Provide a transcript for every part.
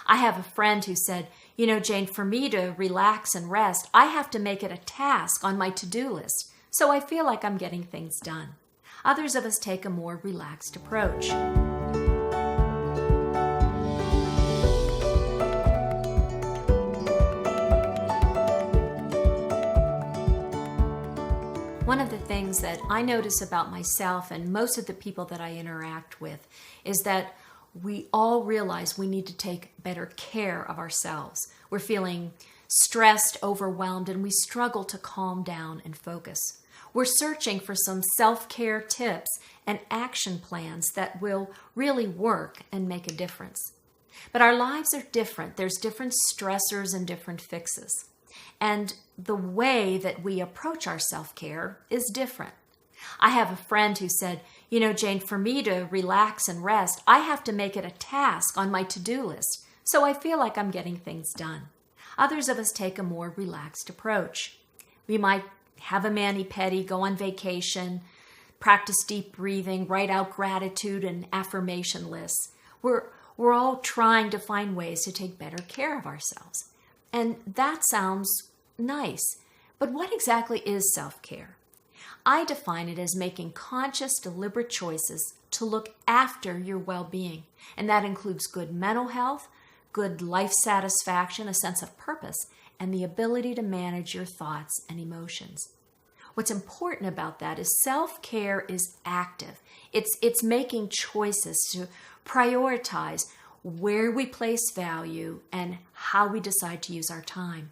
I have a friend who said, Jane, for me to relax and rest, I have to make it a task on my to-do list, so I feel like I'm getting things done. Others of us take a more relaxed approach. One of the things that I notice about myself and most of the people that I interact with is that we all realize we need to take better care of ourselves. We're feeling stressed, overwhelmed, and we struggle to calm down and focus. We're searching for some self-care tips and action plans that will really work and make a difference. But our lives are different. There's different stressors and different fixes. And the way that we approach our self-care is different. I have a friend who said, Jane, for me to relax and rest, I have to make it a task on my to-do list, so I feel like I'm getting things done. Others of us take a more relaxed approach. We might have a mani-pedi, go on vacation, practice deep breathing, write out gratitude and affirmation lists. We're all trying to find ways to take better care of ourselves. And that sounds nice, but what exactly is self-care? I define it as making conscious, deliberate choices to look after your well-being. And that includes good mental health, good life satisfaction, a sense of purpose, and the ability to manage your thoughts and emotions. What's important about that is self-care is active. It's making choices to prioritize where we place value and how we decide to use our time.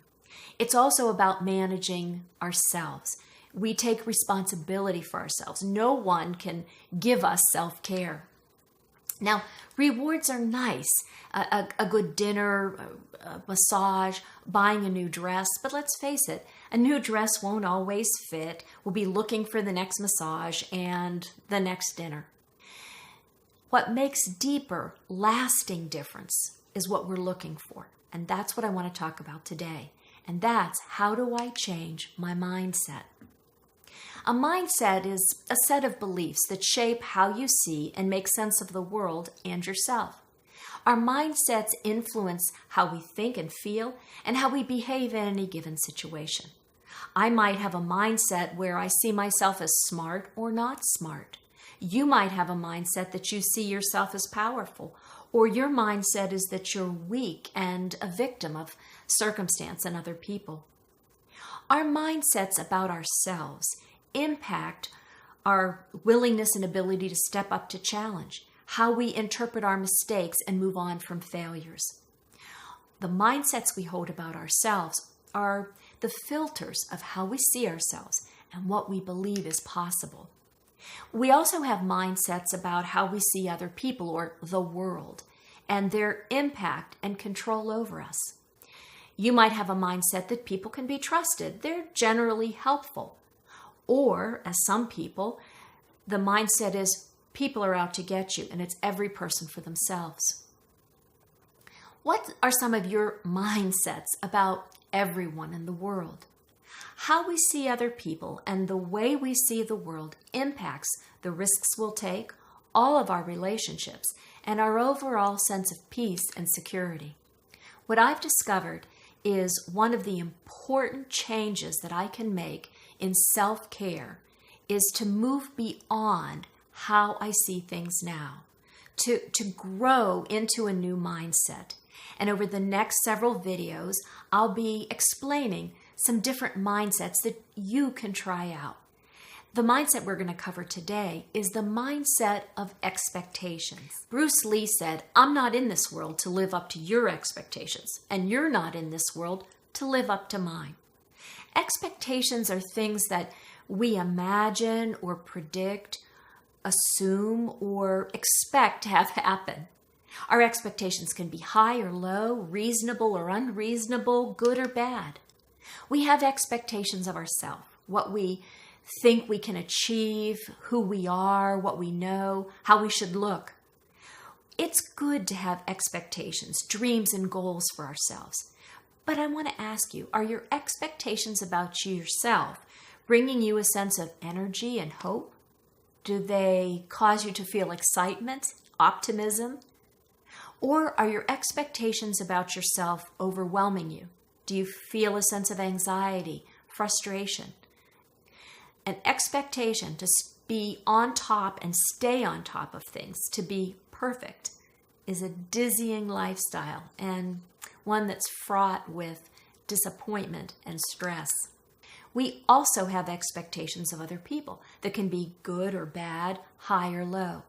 It's also about managing ourselves. We take responsibility for ourselves. No one can give us self-care. Now, rewards are nice. A good dinner, a massage, buying a new dress. But let's face it, a new dress won't always fit. We'll be looking for the next massage and the next dinner. What makes deeper, lasting difference is what we're looking for. And that's what I want to talk about today. And that's how do I change my mindset? A mindset is a set of beliefs that shape how you see and make sense of the world and yourself. Our mindsets influence how we think and feel and how we behave in any given situation. I might have a mindset where I see myself as smart or not smart. You might have a mindset that you see yourself as powerful, or your mindset is that you're weak and a victim of circumstance and other people. Our mindsets about ourselves impact our willingness and ability to step up to challenge, how we interpret our mistakes and move on from failures. The mindsets we hold about ourselves are the filters of how we see ourselves and what we believe is possible. We also have mindsets about how we see other people or the world and their impact and control over us. You might have a mindset that people can be trusted. They're generally helpful. Or, as some people, the mindset is people are out to get you and it's every person for themselves. What are some of your mindsets about everyone in the world? How we see other people and the way we see the world impacts the risks we'll take, all of our relationships, and our overall sense of peace and security. What I've discovered is one of the important changes that I can make in self-care is to move beyond how I see things now, to grow into a new mindset. And over the next several videos, I'll be explaining some different mindsets that you can try out. The mindset we're going to cover today is the mindset of expectations. Bruce Lee said, "I'm not in this world to live up to your expectations, and you're not in this world to live up to mine." Expectations are things that we imagine or predict, assume, or expect to have happen. Our expectations can be high or low, reasonable or unreasonable, good or bad. We have expectations of ourselves, what we think we can achieve, who we are, what we know, how we should look. It's good to have expectations, dreams, and goals for ourselves. But I want to ask you, are your expectations about yourself bringing you a sense of energy and hope? Do they cause you to feel excitement, optimism? Or are your expectations about yourself overwhelming you? Do you feel a sense of anxiety, frustration? An expectation to be on top and stay on top of things, to be perfect, is a dizzying lifestyle and one that's fraught with disappointment and stress. We also have expectations of other people that can be good or bad, high or low.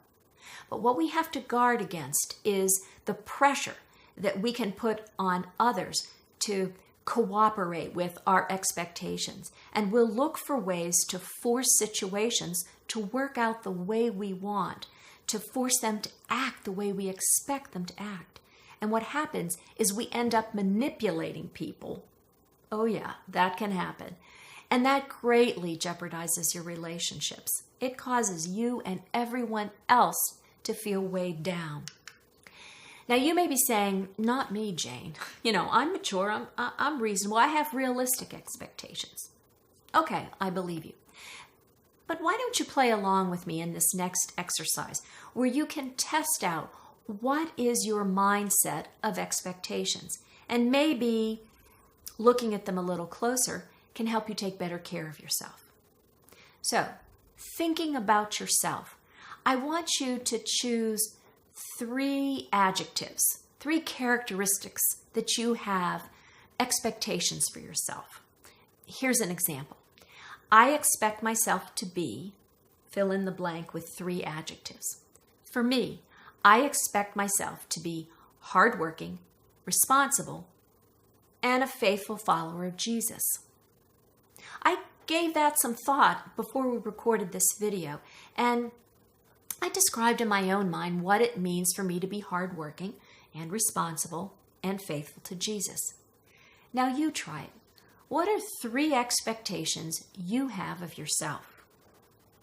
But what we have to guard against is the pressure that we can put on others to cooperate with our expectations. And we'll look for ways to force situations to work out the way we want, to force them to act the way we expect them to act. And what happens is we end up manipulating people. Oh yeah, that can happen. And that greatly jeopardizes your relationships. It causes you and everyone else to feel weighed down. Now you may be saying, not me, Jane. I'm mature, I'm reasonable, I have realistic expectations. Okay, I believe you. But why don't you play along with me in this next exercise where you can test out what is your mindset of expectations, and maybe looking at them a little closer can help you take better care of yourself. So, thinking about yourself, I want you to choose 3 adjectives, 3 characteristics that you have expectations for yourself. Here's an example. I expect myself to be, fill in the blank with 3 adjectives. For me, I expect myself to be hardworking, responsible, and a faithful follower of Jesus. I gave that some thought before we recorded this video, and I described in my own mind what it means for me to be hardworking and responsible and faithful to Jesus. Now you try it. What are 3 expectations you have of yourself?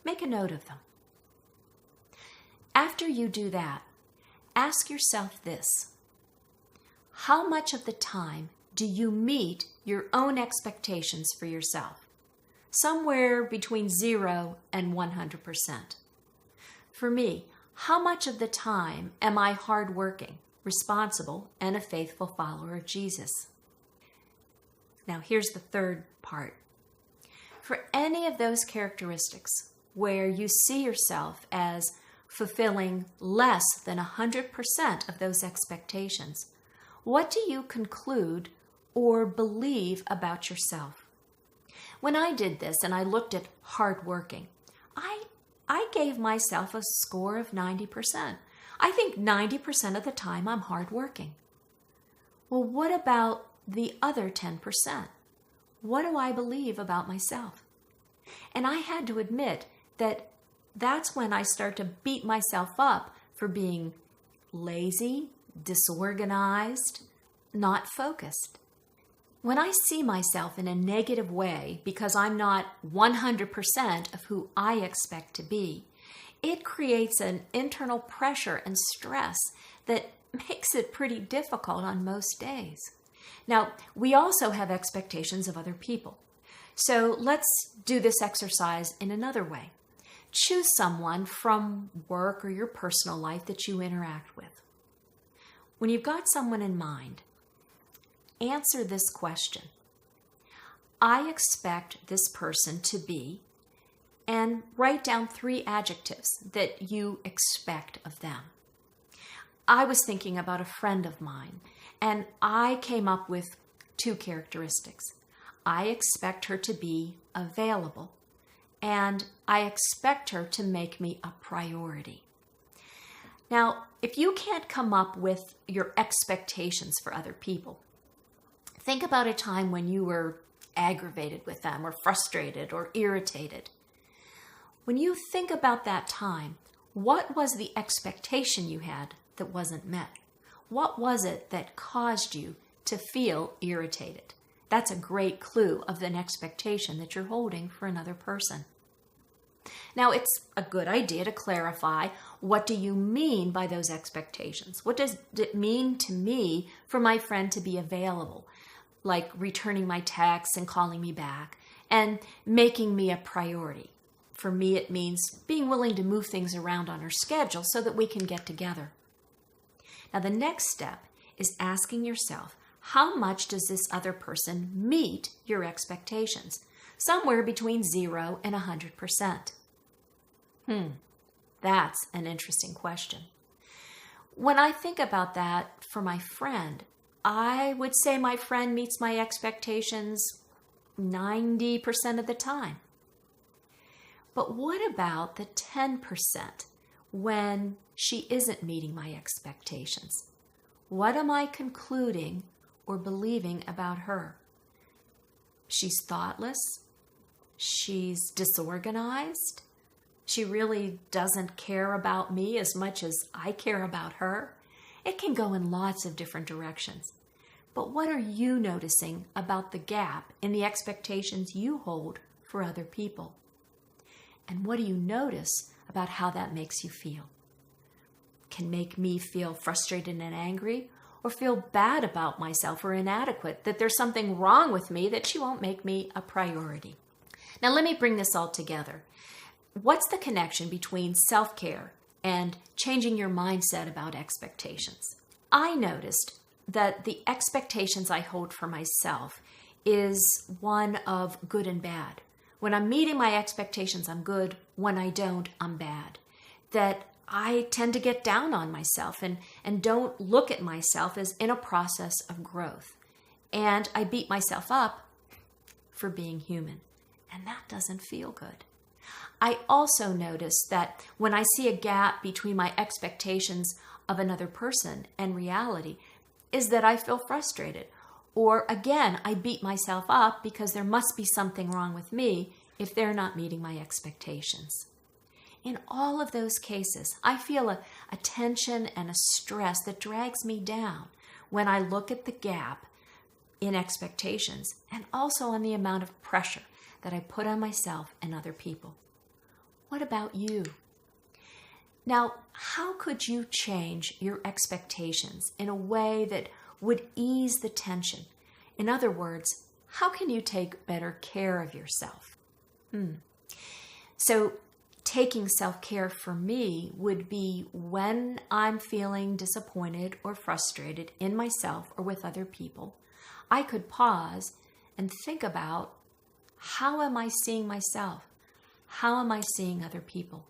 Make a note of them. After you do that, ask yourself this: how much of the time do you meet your own expectations for yourself? Somewhere between 0 and 100%. For me, how much of the time am I hardworking, responsible, and a faithful follower of Jesus? Now here's the third part. For any of those characteristics where you see yourself as fulfilling less than 100% of those expectations, what do you conclude or believe about yourself? When I did this and I looked at hardworking, I gave myself a score of 90%. I think 90% of the time I'm hardworking. Well, what about the other 10%? What do I believe about myself? And I had to admit that that's when I start to beat myself up for being lazy, disorganized, not focused. When I see myself in a negative way because I'm not 100% of who I expect to be, it creates an internal pressure and stress that makes it pretty difficult on most days. Now, we also have expectations of other people. So let's do this exercise in another way. Choose someone from work or your personal life that you interact with. When you've got someone in mind, answer this question: I expect this person to be, and write down 3 adjectives that you expect of them. I was thinking about a friend of mine, and I came up with 2 characteristics. I expect her to be available, and I expect her to make me a priority. Now, if you can't come up with your expectations for other people, think about a time when you were aggravated with them or frustrated or irritated. When you think about that time, what was the expectation you had that wasn't met? What was it that caused you to feel irritated? That's a great clue of an expectation that you're holding for another person. Now, it's a good idea to clarify, what do you mean by those expectations? What does it mean to me for my friend to be available? Like returning my texts and calling me back and making me a priority. For me, it means being willing to move things around on her schedule so that we can get together. Now, the next step is asking yourself, how much does this other person meet your expectations? Somewhere between 0 and 100%. That's an interesting question. When I think about that for my friend, I would say my friend meets my expectations 90% of the time. But what about the 10% when she isn't meeting my expectations? What am I concluding or believing about her? She's thoughtless. She's disorganized. She really doesn't care about me as much as I care about her. It can go in lots of different directions. But what are you noticing about the gap in the expectations you hold for other people? And what do you notice about how that makes you feel? Can make me feel frustrated and angry, or feel bad about myself or inadequate, that there's something wrong with me that she won't make me a priority. Now let me bring this all together. What's the connection between self-care and changing your mindset about expectations? I noticed that the expectations I hold for myself is one of good and bad. When I'm meeting my expectations, I'm good. When I don't, I'm bad. That I tend to get down on myself and don't look at myself as in a process of growth. And I beat myself up for being human. And that doesn't feel good. I also notice that when I see a gap between my expectations of another person and reality, is that I feel frustrated. Or again, I beat myself up because there must be something wrong with me if they're not meeting my expectations. In all of those cases, I feel a tension and a stress that drags me down when I look at the gap in expectations and also on the amount of pressure that I put on myself and other people. What about you? Now, how could you change your expectations in a way that would ease the tension? In other words, how can you take better care of yourself? So, taking self-care for me would be when I'm feeling disappointed or frustrated in myself or with other people, I could pause and think about, how am I seeing myself? How am I seeing other people?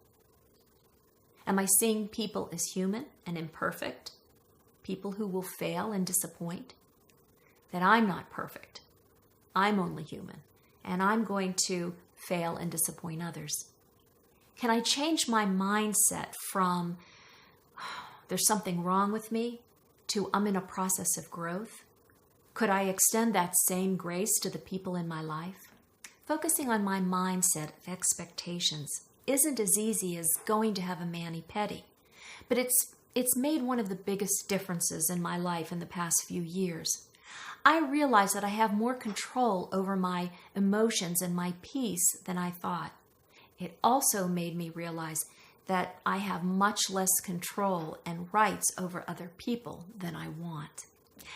Am I seeing people as human and imperfect? People who will fail and disappoint? That I'm not perfect. I'm only human, and I'm going to fail and disappoint others. Can I change my mindset from, there's something wrong with me, to I'm in a process of growth? Could I extend that same grace to the people in my life? Focusing on my mindset of expectations isn't as easy as going to have a mani-pedi, but it's made one of the biggest differences in my life in the past few years. I realize that I have more control over my emotions and my peace than I thought. It also made me realize that I have much less control and rights over other people than I want.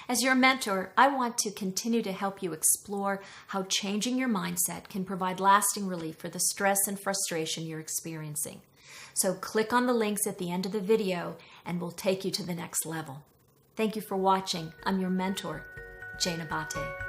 As your mentor, I want to continue to help you explore how changing your mindset can provide lasting relief for the stress and frustration you're experiencing. So click on the links at the end of the video and we'll take you to the next level. Thank you for watching. I'm your mentor, Jane Abate.